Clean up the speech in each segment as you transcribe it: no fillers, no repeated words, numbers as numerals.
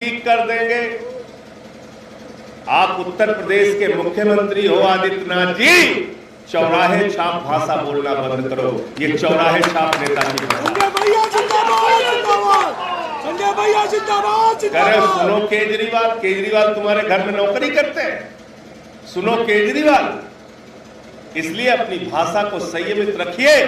ठीक कर देंगे। आप उत्तर प्रदेश के मुख्यमंत्री हो आदित्यनाथ जी, चौराहे छाप भाषा बोलना बंद करो। ये चौराहे छाप नेता की भाषा। करे सुनो केजरीवाल तुम्हारे घर में नौकरी करते हैं। सुनो केजरीवाल, इसलिए अपनी भाषा को संयमित रखिए,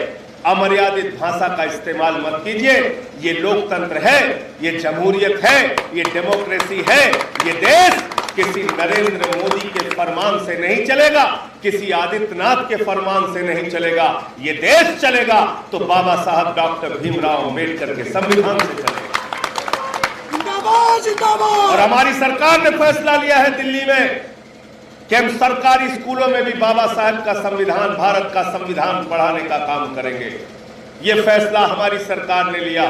अमर्यादित भाषा का इस्तेमाल मत कीजिए। ये लोकतंत्र है, ये जमहूरियत है, ये डेमोक्रेसी है। ये देश किसी नरेंद्र मोदी के फरमान से नहीं चलेगा, किसी आदित्यनाथ के फरमान से नहीं चलेगा। ये देश चलेगा तो बाबा साहब डॉक्टर भीमराव अंबेडकर के संविधान से चलेगा। और हमारी सरकार ने फैसला लिया है दिल्ली में कि हम सरकारी स्कूलों में भी बाबा साहब का संविधान, भारत का संविधान पढ़ाने का काम करेंगे। ये फैसला हमारी सरकार ने लिया।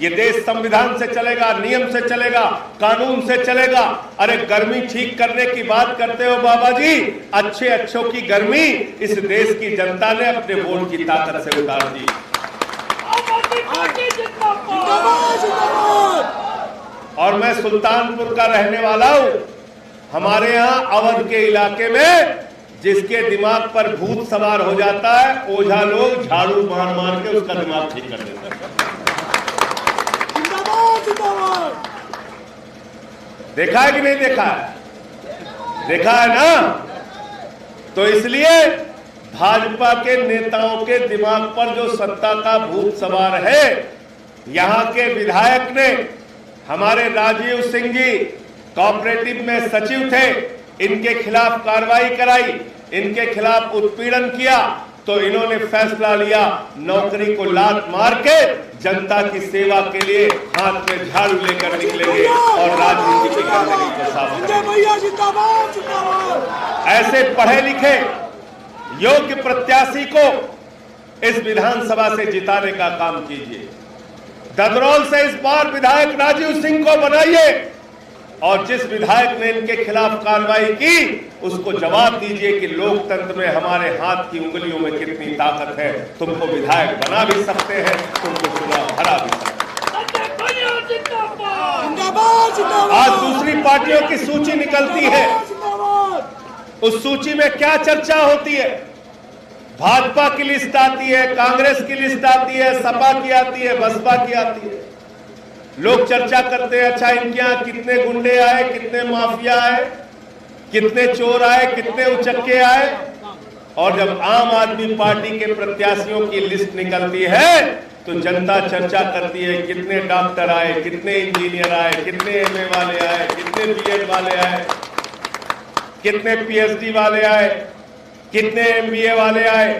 ये देश संविधान से चलेगा, नियम से चलेगा, कानून से चलेगा। अरे गर्मी ठीक करने की बात करते हो बाबा जी, अच्छों की गर्मी इस देश की जनता ने अपने वोट की ताकत से उतार दी। और मैं सुल्तानपुर का रहने वाला हूं। हमारे यहाँ अवध के इलाके में जिसके दिमाग पर भूत सवार हो जाता है, ओझा लोग झाड़ू मार मार के उसका दिमाग ठीक कर देते हैं। देखा है कि नहीं देखा है? देखा है ना? तो इसलिए भाजपा के नेताओं के दिमाग पर जो सत्ता का भूत सवार है, यहाँ के विधायक ने, हमारे राजीव सिंह जी कोऑपरेटिव में सचिव थे, इनके खिलाफ कार्रवाई कराई, इनके खिलाफ उत्पीड़न किया, तो इन्होंने फैसला लिया नौकरी को लात मार के जनता की सेवा के लिए हाथ में झाड़ू लेकर निकलेंगे और राजनीति की गंदगी को साफ करेंगे। ऐसे पढ़े लिखे योग्य प्रत्याशी को इस विधानसभा से जिताने का काम कीजिए। ददरौल से इस बार विधायक राजीव सिंह को बनाइए और जिस विधायक ने इनके खिलाफ कार्रवाई की उसको जवाब दीजिए कि लोकतंत्र में हमारे हाथ की उंगलियों में कितनी ताकत है। तुमको विधायक बना भी सकते हैं, तुमको चुनाव हरा भी सकते हैं। आज दूसरी पार्टियों की सूची निकलती है, उस सूची में क्या चर्चा होती है? भाजपा की लिस्ट आती है, कांग्रेस की लिस्ट आती है, सपा की आती है, बसपा की आती है। लोग चर्चा करते हैं, अच्छा इनके यहाँ कितने गुंडे आए, कितने माफिया आए, कितने चोर आए, कितने उचक्के आए। और जब आम आदमी पार्टी के प्रत्याशियों की लिस्ट निकलती है तो जनता चर्चा करती है, कितने डॉक्टर आए, कितने इंजीनियर आए, कितने एमए वाले आए, कितने बीएड वाले आए, कितने पीएचडी वाले आए, कितने एमबीए वाले आए।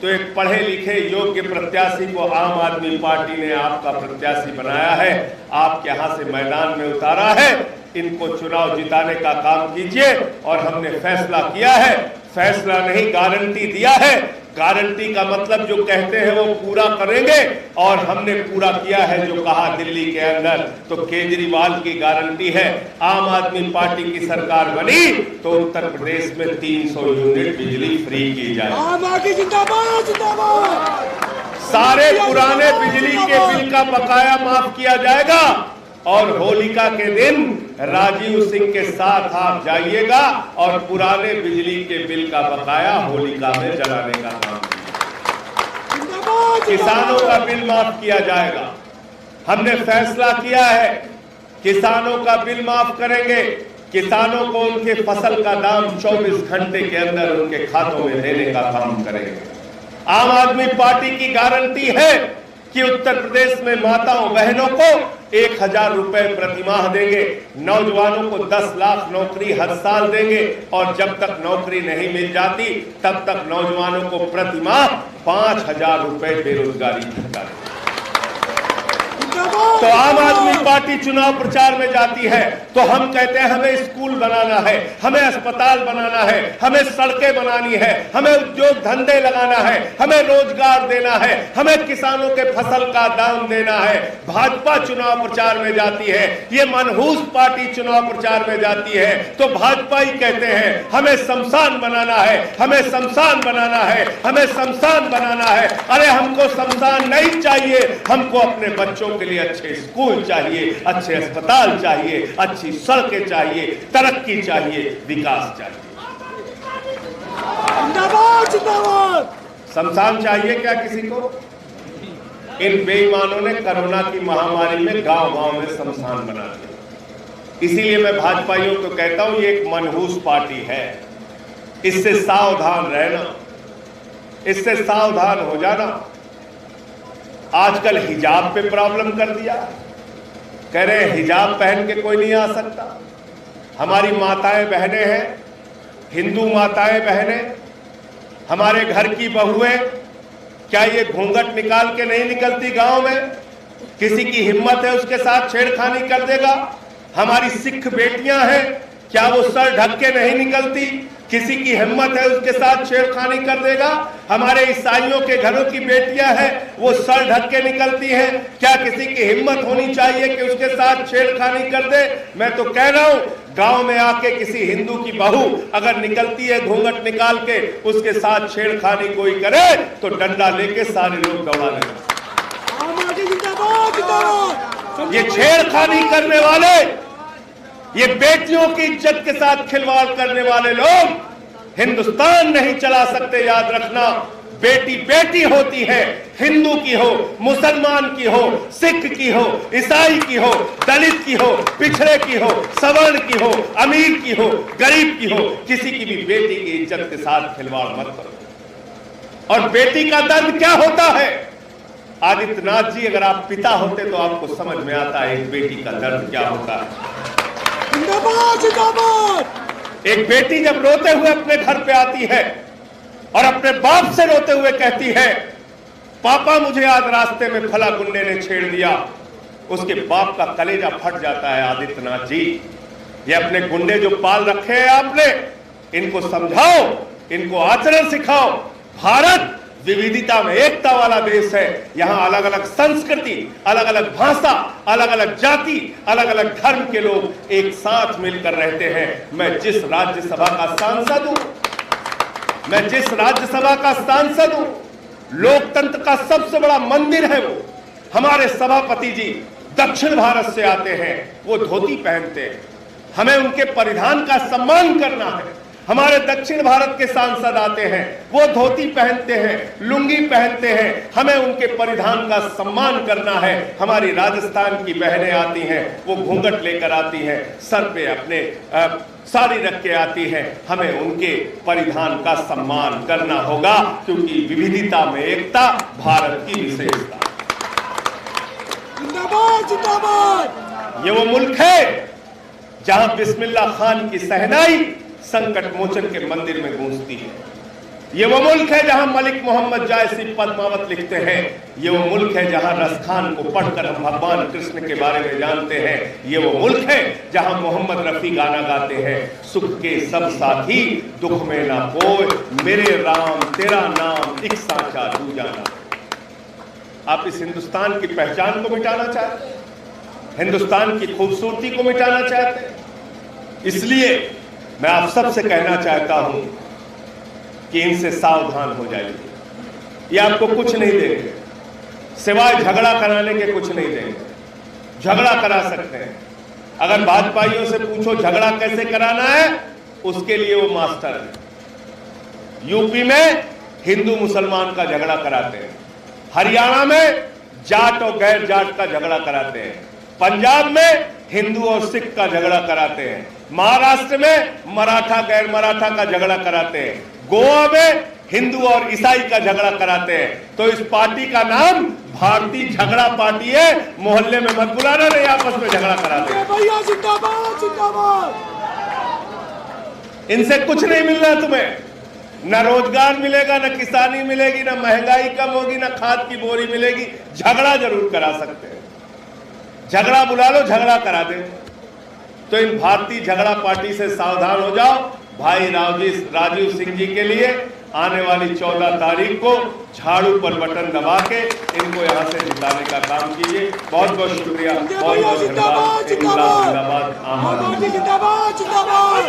तो एक पढ़े लिखे योग्य प्रत्याशी को आम आदमी पार्टी ने आपका प्रत्याशी बनाया है, आपके यहां से मैदान में उतारा है। इनको चुनाव जिताने का काम कीजिए। और हमने फैसला किया है, फैसला नहीं गारंटी दिया है। गारंटी का मतलब जो कहते हैं वो पूरा करेंगे, और हमने पूरा किया है जो कहा दिल्ली के अंदर। तो केजरीवाल की गारंटी है, आम आदमी पार्टी की सरकार बनी तो उत्तर प्रदेश में 300 यूनिट बिजली फ्री की जाए। सारे पुराने बिजली के बिल का बकाया माफ किया जाएगा। और होलिका के दिन राजीव सिंह के साथ आप जाइएगा और पुराने बिजली के बिल का बकाया होलिका में जलाने का काम। किसानों का बिल माफ किया जाएगा। हमने फैसला किया है, किसानों का बिल माफ करेंगे। किसानों को उनके फसल का दाम 24 घंटे के अंदर उनके खातों में देने का काम करेंगे। आम आदमी पार्टी की गारंटी है कि उत्तर प्रदेश में माताओं बहनों को 1000 रुपए प्रति माह देंगे, नौजवानों को 10 लाख नौकरी हर साल देंगे, और जब तक नौकरी नहीं मिल जाती तब तक नौजवानों को प्रति माह 5000 रुपए बेरोजगारी भत्ता देंगे। तो आम आदमी पार्टी चुनाव प्रचार में जाती है तो हम कहते हैं हमें स्कूल बनाना है, हमें अस्पताल बनाना है, हमें सड़कें बनानी है, हमें उद्योग धंधे लगाना है, हमें रोजगार देना है, हमें किसानों के फसल का दाम देना है। भाजपा चुनाव प्रचार में जाती है, ये मनहूस पार्टी चुनाव प्रचार में जाती है तो भाजपा ही कहते हैं हमें शमशान बनाना है, हमें शमशान बनाना है, हमें शमशान बनाना है। अरे हमको शमशान नहीं चाहिए, हमको अपने बच्चों के लिए अच्छे स्कूल चाहिए, अच्छे अस्पताल चाहिए, अच्छी सड़कें चाहिए, तरक्की चाहिए, विकास चाहिए। जिंदाबाद जिंदाबाद। शमशान चाहिए क्या किसी को? इन बेईमानों ने कोरोना की महामारी में गांव-गांव में शमशान बना दिया। इसीलिए मैं भाजपाइयों को कहता हूं, ये एक मनहूस पार्टी है, इससे सावधान रहना, इससे सावधान हो जाना। आजकल हिजाब पे प्रॉब्लम कर दिया, कह रहे हैं हिजाब पहन के कोई नहीं आ सकता। हमारी माताएं बहनें हैं, हिंदू माताएं बहनें, हमारे घर की बहुएं, क्या ये घूंघट निकाल के नहीं निकलती गांव में? किसी की हिम्मत है उसके साथ छेड़खानी कर देगा? हमारी सिख बेटियां हैं, क्या वो सर ढक के नहीं निकलती? किसी की हिम्मत है उसके साथ छेड़खानी कर देगा? हमारे ईसाइयों के घरों की बेटियां हैं, वो सर ढक के निकलती हैं, क्या किसी की हिम्मत होनी चाहिए कि उसके साथ छेड़खानी कर दे? मैं तो कह रहा हूं, गांव में आके किसी हिंदू की बहू अगर निकलती है घूंघट निकाल के, उसके साथ छेड़खानी कोई करे तो डंडा लेके सारे लोग दौड़ा लेंगे। ये छेड़खानी करने वाले, ये बेटियों की इज्जत के साथ खिलवाड़ करने वाले लोग हिंदुस्तान नहीं चला सकते। याद रखना, बेटी बेटी होती है, हिंदू की हो, मुसलमान की हो, सिख की हो, ईसाई की हो, दलित की हो, पिछड़े की हो, सवर्ण की हो, अमीर की हो, गरीब की हो, किसी की भी बेटी की इज्जत के साथ खिलवाड़ मत करो। और बेटी का दर्द क्या होता है? आदित्यनाथ जी, अगर आप पिता होते तो आपको समझ में आता है एक बेटी का दर्द क्या होता है। जिंदाबाद जिंदाबाद। एक बेटी जब रोते हुए अपने घर पे आती है और अपने बाप से रोते हुए कहती है, पापा मुझे आज रास्ते में फला गुंडे ने छेड़ दिया, उसके बाप का कलेजा फट जाता है। आदित्यनाथ जी, ये अपने गुंडे जो पाल रखे हैं आपने, इनको समझाओ, इनको आचरण सिखाओ। भारत विविधता में एकता वाला देश है। यहां अलग अलग संस्कृति, अलग अलग भाषा, अलग अलग जाति, अलग अलग धर्म के लोग एक साथ मिलकर रहते हैं। मैं जिस राज्यसभा का सांसद हूं, मैं जिस राज्यसभा का सांसद हूं, लोकतंत्र का सबसे बड़ा मंदिर है वो। हमारे सभापति जी दक्षिण भारत से आते हैं, वो धोती पहनते हैं, हमें उनके परिधान का सम्मान करना है। हमारे दक्षिण भारत के सांसद आते हैं, वो धोती पहनते हैं, लुंगी पहनते हैं, हमें उनके परिधान का सम्मान करना है। हमारी राजस्थान की बहनें आती हैं, वो घूंघट लेकर आती हैं, सर पे अपने साड़ी रख के आती हैं, हमें उनके परिधान का सम्मान करना होगा, क्योंकि विविधता में एकता भारत की विशेषता। जिंदाबाद जिंदाबाद। ये वो मुल्क है जहां बिस्मिल्लाह खान की सहनाई संकट मोचन के मंदिर में गूंजती है। ये वो मुल्क है जहां मलिक मोहम्मद जायसी पद्मावत लिखते हैं। ये वो मुल्क है जहां रसखान को पढ़कर हम भगवान कृष्ण के बारे में जानते हैं। ये वो मुल्क है जहां मोहम्मद रफी गाना गाते हैं, सुख के सब साथी दुख में ना कोई, मेरे राम तेरा नाम एक साचा दूजा ना। आप इस हिंदुस्तान की पहचान को मिटाना चाहते हैं, हिंदुस्तान की खूबसूरती को मिटाना चाहते हैं। इसलिए मैं आप सबसे कहना चाहता हूं कि इनसे सावधान हो जाइए। ये आपको कुछ नहीं देंगे, सिवाय झगड़ा कराने के कुछ नहीं देंगे। झगड़ा करा सकते हैं, अगर भाजपाइयों से पूछो झगड़ा कैसे कराना है, उसके लिए वो मास्टर है। यूपी में हिंदू मुसलमान का झगड़ा कराते हैं, हरियाणा में जाट और गैर जाट का झगड़ा कराते हैं, पंजाब में हिंदू और सिख का झगड़ा कराते हैं, महाराष्ट्र में मराठा गैर मराठा का झगड़ा कराते हैं, गोवा में हिंदू और ईसाई का झगड़ा कराते हैं। तो इस पार्टी का नाम भारतीय झगड़ा पार्टी है। मोहल्ले में मत बुलाना, नहीं आपस में झगड़ा कराते हैं। भैया जिंदाबाद जिंदाबाद। इनसे कुछ नहीं मिलना तुम्हें, न रोजगार मिलेगा, न किसानी मिलेगी, न महंगाई कम होगी, न खाद की बोरी मिलेगी। झगड़ा जरूर करा सकते हैं, झगड़ा बुला लो, झगड़ा करा दे। तो इन भारतीय झगड़ा पार्टी से सावधान हो जाओ। भाई राजीव सिंह जी के लिए आने वाली 14 तारीख को झाड़ू पर बटन दबा के इनको यहां से जिताने का काम कीजिए। बहुत बहुत शुक्रिया, बहुत बहुत धन्यवाद। जिंदाबाद जिंदाबाद।